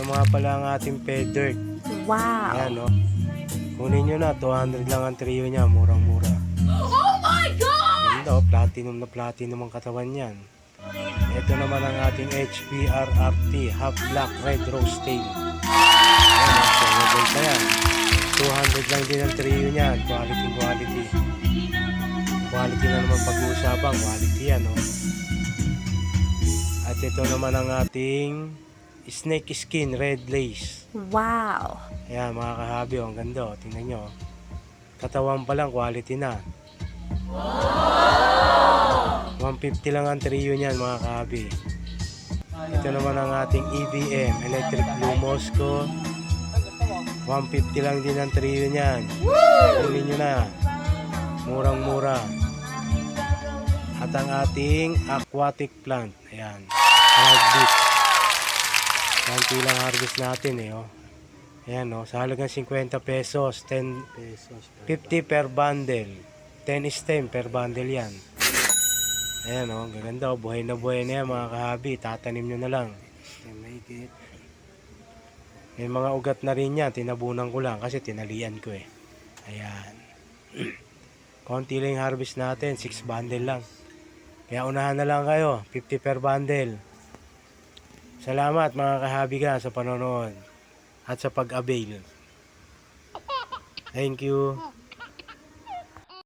mga pala ang ating feathered. Wow. Ayan, no? Kunin nyo na, 200 lang ang trio niya, murang-mura. Oh my God! Ganda, oh, platinum na platinum ang katawan yan. Ito naman ang ating HBRRT, half black red rose tail. Ayan, so pa yan. 200 lang din ang trio niyan, quality. Quality na naman pag-uusapan, quality yan, no? At ito naman ang ating snake skin red lace. Wow. Ayan mga kahabi, ang ganda, oh. Tingnan nyo. Katawan pa lang, quality na. 150 lang ang trio niyan mga kahabi. Ito naman ang ating EBM, Electric Blue Moscow. 150 lang din ang trio niyan. Kunin nyo na. Murang-mura. At ang ating aquatic plant. Ayan. Hardwood. Kanti lang harvest natin eh. Oh. Ayan oh. Sa halagang 50 pesos. 10 pesos. 50 per bundle. 10 stem per bundle yan. Ayan oh. Gaganda oh. Buhay na yan mga kahabi. Tatanim nyo na lang. May mga ugat na rin yan. Tinabunan ko lang kasi tinalian ko eh. Ayan. Konti lang yung harvest natin. 6 bundle lang. Kaya unahan na lang kayo. 50 per bundle. Salamat mga kahabiga sa panonood at sa pag-avail. Thank you.